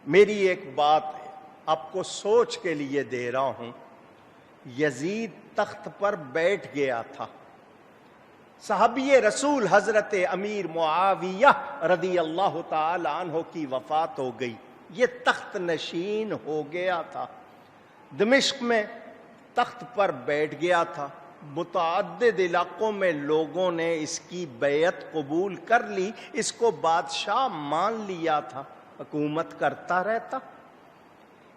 میری ایک بات آپ کو سوچ کے لیے دے رہا ہوں. یزید تخت پر بیٹھ گیا تھا، صحابی رسول حضرت امیر معاویہ رضی اللہ تعالی عنہ کی وفات ہو گئی، یہ تخت نشین ہو گیا تھا، دمشق میں تخت پر بیٹھ گیا تھا. متعدد علاقوں میں لوگوں نے اس کی بیعت قبول کر لی، اس کو بادشاہ مان لیا تھا، حکومت کرتا رہتا.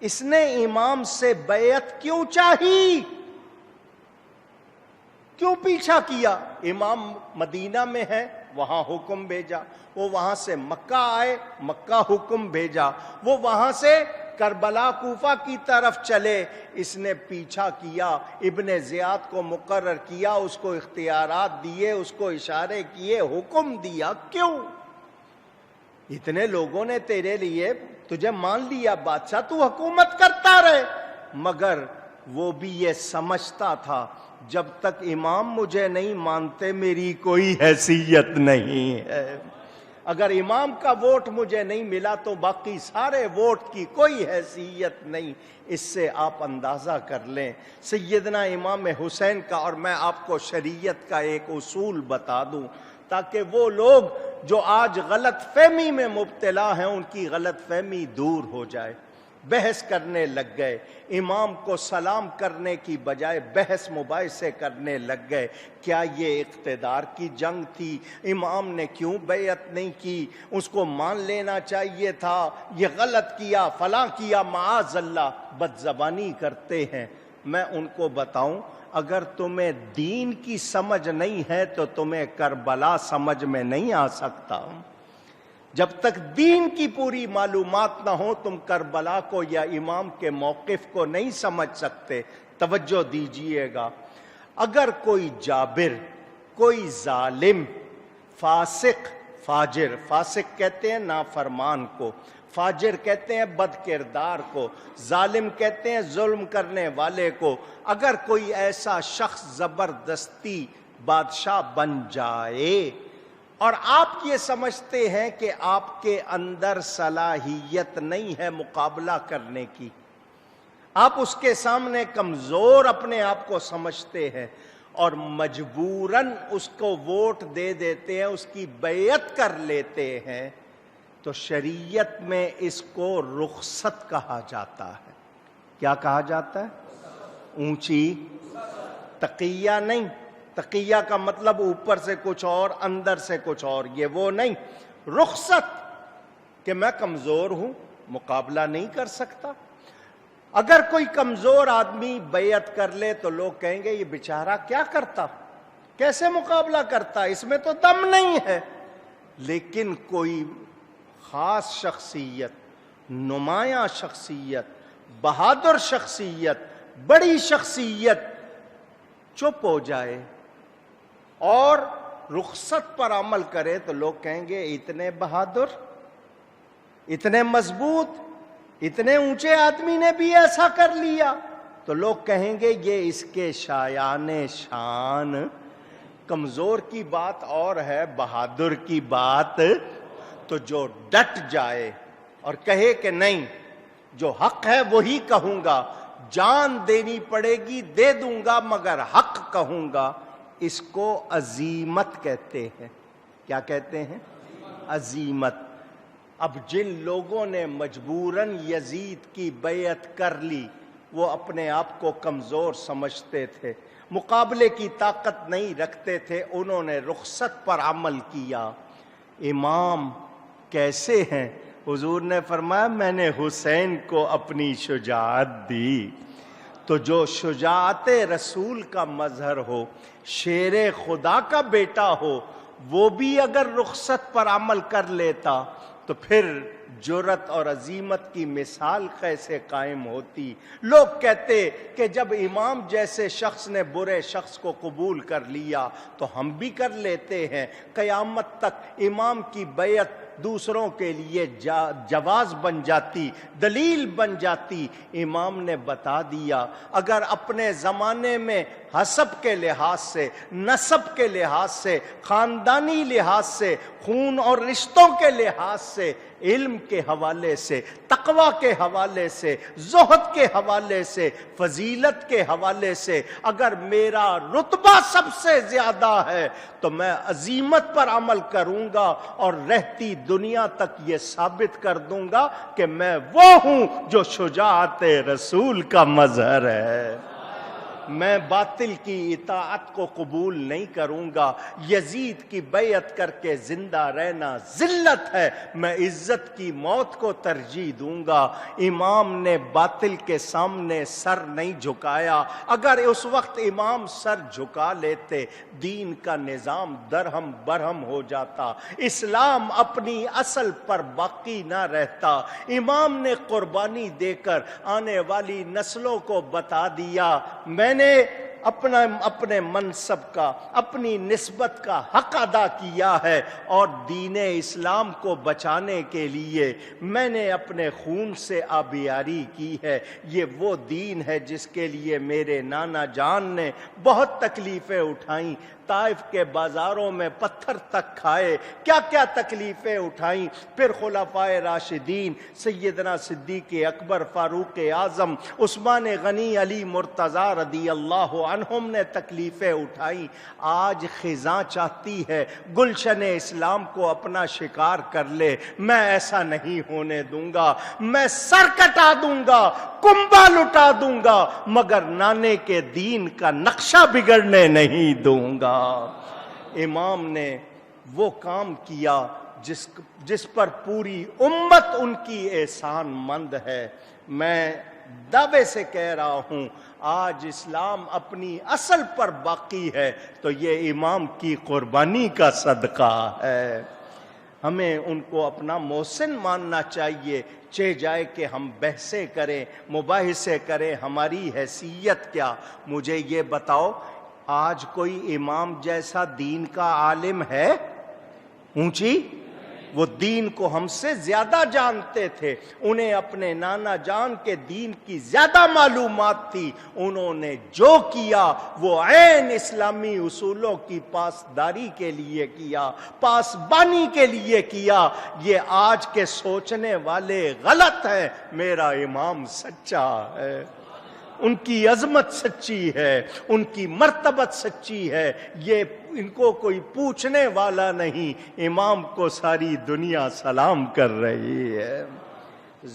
اس نے امام سے بیعت کیوں چاہی؟ کیوں پیچھا کیا؟ امام مدینہ میں ہے، وہاں حکم بھیجا. وہ وہاں سے مکہ آئے، مکہ حکم بھیجا. وہ وہاں سے کربلا کوفہ کی طرف چلے، اس نے پیچھا کیا، ابن زیاد کو مقرر کیا، اس کو اختیارات دیے، اس کو اشارے کیے، حکم دیا. کیوں؟ اتنے لوگوں نے تیرے لیے تجھے مان لیا بادشاہ، تو حکومت کرتا رہے. مگر وہ بھی یہ سمجھتا تھا جب تک امام مجھے نہیں مانتے میری کوئی حیثیت نہیں ہے. اگر امام کا ووٹ مجھے نہیں ملا تو باقی سارے ووٹ کی کوئی حیثیت نہیں. اس سے آپ اندازہ کر لیں سیدنا امام حسین کا. اور میں آپ کو شریعت کا ایک اصول بتا دوں تاکہ وہ لوگ جو آج غلط فہمی میں مبتلا ہیں ان کی غلط فہمی دور ہو جائے. بحث کرنے لگ گئے، امام کو سلام کرنے کی بجائے بحث مباحثے کرنے لگ گئے. کیا یہ اقتدار کی جنگ تھی؟ امام نے کیوں بیعت نہیں کی؟ اس کو مان لینا چاہیے تھا، یہ غلط کیا، فلاں کیا. معاذ اللہ بدزبانی کرتے ہیں. میں ان کو بتاؤں اگر تمہیں دین کی سمجھ نہیں ہے تو تمہیں کربلا سمجھ میں نہیں آ سکتا. جب تک دین کی پوری معلومات نہ ہو تم کربلا کو یا امام کے موقف کو نہیں سمجھ سکتے. توجہ دیجئے گا، اگر کوئی جابر، کوئی ظالم، فاسق، فاجر، فاسق کہتے ہیں نافرمان کو، فاجر کہتے ہیں بد کردار کو، ظالم کہتے ہیں ظلم کرنے والے کو، اگر کوئی ایسا شخص زبردستی بادشاہ بن جائے اور آپ یہ سمجھتے ہیں کہ آپ کے اندر صلاحیت نہیں ہے مقابلہ کرنے کی، آپ اس کے سامنے کمزور اپنے آپ کو سمجھتے ہیں اور مجبوراً اس کو ووٹ دے دیتے ہیں، اس کی بیعت کر لیتے ہیں، تو شریعت میں اس کو رخصت کہا جاتا ہے. کیا کہا جاتا ہے؟ اونچی تقیہ نہیں. تقیہ کا مطلب اوپر سے کچھ اور اندر سے کچھ اور، یہ وہ نہیں. رخصت کہ میں کمزور ہوں، مقابلہ نہیں کر سکتا. اگر کوئی کمزور آدمی بیعت کر لے تو لوگ کہیں گے یہ بیچارہ کیا کرتا، کیسے مقابلہ کرتا، اس میں تو دم نہیں ہے. لیکن کوئی خاص شخصیت، نمایاں شخصیت، بہادر شخصیت، بڑی شخصیت چپ ہو جائے اور رخصت پر عمل کرے تو لوگ کہیں گے اتنے بہادر، اتنے مضبوط، اتنے اونچے آدمی نے بھی ایسا کر لیا. تو لوگ کہیں گے یہ اس کے شایان شان. کمزور کی بات اور ہے، بہادر کی بات. تو جو ڈٹ جائے اور کہے کہ نہیں، جو حق ہے وہی کہوں گا، جان دینی پڑے گی دے دوں گا مگر حق کہوں گا، اس کو عزیمت کہتے ہیں. کیا کہتے ہیں؟ عزیمت. اب جن لوگوں نے مجبوراً یزید کی بیعت کر لی وہ اپنے آپ کو کمزور سمجھتے تھے، مقابلے کی طاقت نہیں رکھتے تھے، انہوں نے رخصت پر عمل کیا. امام کیسے ہیں؟ حضور نے فرمایا میں نے حسین کو اپنی شجاعت دی. تو جو شجاعت رسول کا مظہر ہو، شیر خدا کا بیٹا ہو، وہ بھی اگر رخصت پر عمل کر لیتا تو پھر جرأت اور عزیمت کی مثال کیسے قائم ہوتی. لوگ کہتے کہ جب امام جیسے شخص نے برے شخص کو قبول کر لیا تو ہم بھی کر لیتے ہیں. قیامت تک امام کی بیعت دوسروں کے لیے جواز بن جاتی، دلیل بن جاتی. امام نے بتا دیا اگر اپنے زمانے میں حسب کے لحاظ سے، نسب کے لحاظ سے، خاندانی لحاظ سے، خون اور رشتوں کے لحاظ سے، علم کے حوالے سے، تقوی کے حوالے سے، زہد کے حوالے سے، فضیلت کے حوالے سے اگر میرا رتبہ سب سے زیادہ ہے تو میں عزیمت پر عمل کروں گا اور رہتی دنیا تک یہ ثابت کر دوں گا کہ میں وہ ہوں جو شجاعت رسول کا مظہر ہے۔ میں باطل کی اطاعت کو قبول نہیں کروں گا۔ یزید کی بیعت کر کے زندہ رہنا ذلت ہے، میں عزت کی موت کو ترجیح دوں گا۔ امام نے باطل کے سامنے سر نہیں جھکایا، اگر اس وقت امام سر جھکا لیتے دین کا نظام درہم برہم ہو جاتا، اسلام اپنی اصل پر باقی نہ رہتا۔ امام نے قربانی دے کر آنے والی نسلوں کو بتا دیا، میں نے اپنے منصب کا، اپنی نسبت کا حق ادا کیا ہے اور دین اسلام کو بچانے کے لیے میں نے اپنے خون سے آبیاری کی ہے۔ یہ وہ دین ہے جس کے لیے میرے نانا جان نے بہت تکلیفیں اٹھائیں، طائف کے بازاروں میں پتھر تک کھائے، کیا کیا تکلیفیں اٹھائیں۔ پھر خلفائے راشدین سیدنا صدیق اکبر، فاروق اعظم، عثمان غنی، علی مرتضیٰ رضی اللہ عنہم نے تکلیفیں اٹھائیں۔ آج خزاں چاہتی ہے گلشن اسلام کو اپنا شکار کر لے، میں ایسا نہیں ہونے دوں گا۔ میں سر کٹا دوں گا، کنبا لٹا دوں گا، مگر نانے کے دین کا نقشہ بگڑنے نہیں دوں گا۔ امام نے وہ کام کیا جس پر پوری امت ان کی احسان مند ہے۔ میں دعوے سے کہہ رہا ہوں آج اسلام اپنی اصل پر باقی ہے تو یہ امام کی قربانی کا صدقہ ہے۔ ہمیں ان کو اپنا محسن ماننا چاہیے، چہ جائے کہ ہم بحثیں کریں، مباحثے کریں، ہماری حیثیت کیا۔ مجھے یہ بتاؤ آج کوئی امام جیسا دین کا عالم ہے؟ اونچی وہ دین کو ہم سے زیادہ جانتے تھے، انہیں اپنے نانا جان کے دین کی زیادہ معلومات تھی، انہوں نے جو کیا وہ عین اسلامی اصولوں کی پاسداری کے لیے کیا، پاسبانی کے لیے کیا۔ یہ آج کے سوچنے والے غلط ہیں، میرا امام سچا ہے، ان کی عظمت سچی ہے، ان کی مرتبت سچی ہے، یہ ان کو کوئی پوچھنے والا نہیں، امام کو ساری دنیا سلام کر رہی ہے۔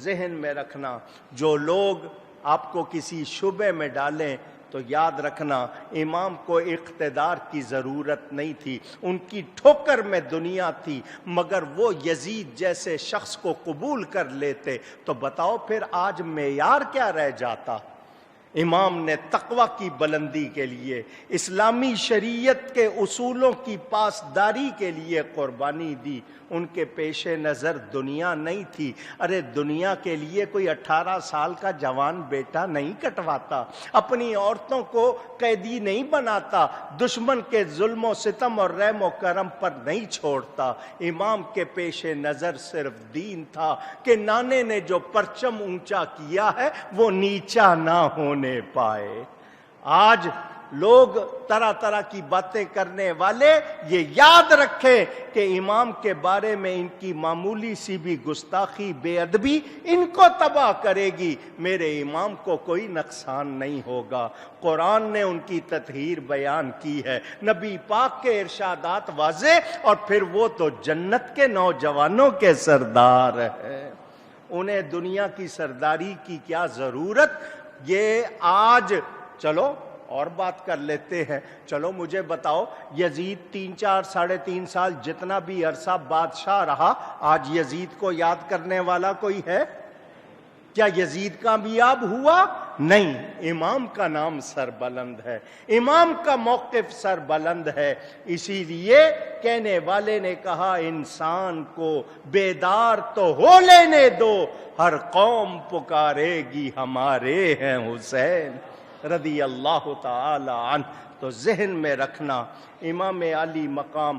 ذہن میں رکھنا، جو لوگ آپ کو کسی شبے میں ڈالیں تو یاد رکھنا امام کو اقتدار کی ضرورت نہیں تھی، ان کی ٹھوکر میں دنیا تھی، مگر وہ یزید جیسے شخص کو قبول کر لیتے تو بتاؤ پھر آج معیار کیا رہ جاتا۔ امام نے تقوی کی بلندی کے لیے، اسلامی شریعت کے اصولوں کی پاسداری کے لیے قربانی دی، ان کے پیش نظر دنیا نہیں تھی۔ ارے دنیا کے لیے کوئی 18 سال کا جوان بیٹا نہیں کٹواتا، اپنی عورتوں کو قیدی نہیں بناتا، دشمن کے ظلم و ستم اور رحم و کرم پر نہیں چھوڑتا۔ امام کے پیش نظر صرف دین تھا کہ نانے نے جو پرچم اونچا کیا ہے وہ نیچا نہ ہونے پائے۔ آج لوگ طرح طرح کی باتیں کرنے والے یہ یاد رکھیں کہ امام کے بارے میں ان کی معمولی سی بھی گستاخی، بے ادبی ان کو تباہ کرے گی، میرے امام کو کوئی نقصان نہیں ہوگا۔ قرآن نے ان کی تطہیر بیان کی ہے، نبی پاک کے ارشادات واضح، اور پھر وہ تو جنت کے نوجوانوں کے سردار ہیں، انہیں دنیا کی سرداری کی کیا ضرورت۔ یہ آج چلو اور بات کر لیتے ہیں، چلو مجھے بتاؤ یزید 3 4 3.5 سال جتنا بھی عرصہ بادشاہ رہا، آج یزید کو یاد کرنے والا کوئی ہے؟ کیا یزید کامیاب ہوا؟ نہیں، امام کا نام سربلند ہے، امام کا موقف سربلند ہے۔ اسی لیے کہنے والے نے کہا انسان کو بیدار تو ہو لینے دو، ہر قوم پکارے گی ہمارے ہیں حسین رضی اللہ تعالی عنہ۔ تو ذہن میں رکھنا امام علی مقام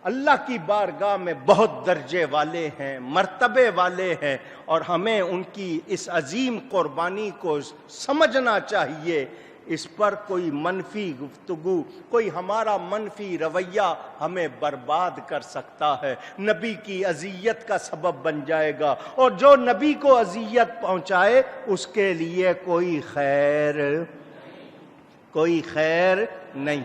اللہ کی بارگاہ میں بہت درجے والے ہیں، مرتبے والے ہیں، اور ہمیں ان کی اس عظیم قربانی کو سمجھنا چاہیے۔ اس پر کوئی منفی گفتگو، کوئی ہمارا منفی رویہ ہمیں برباد کر سکتا ہے، نبی کی اذیت کا سبب بن جائے گا، اور جو نبی کو اذیت پہنچائے اس کے لیے کوئی خیر نہیں۔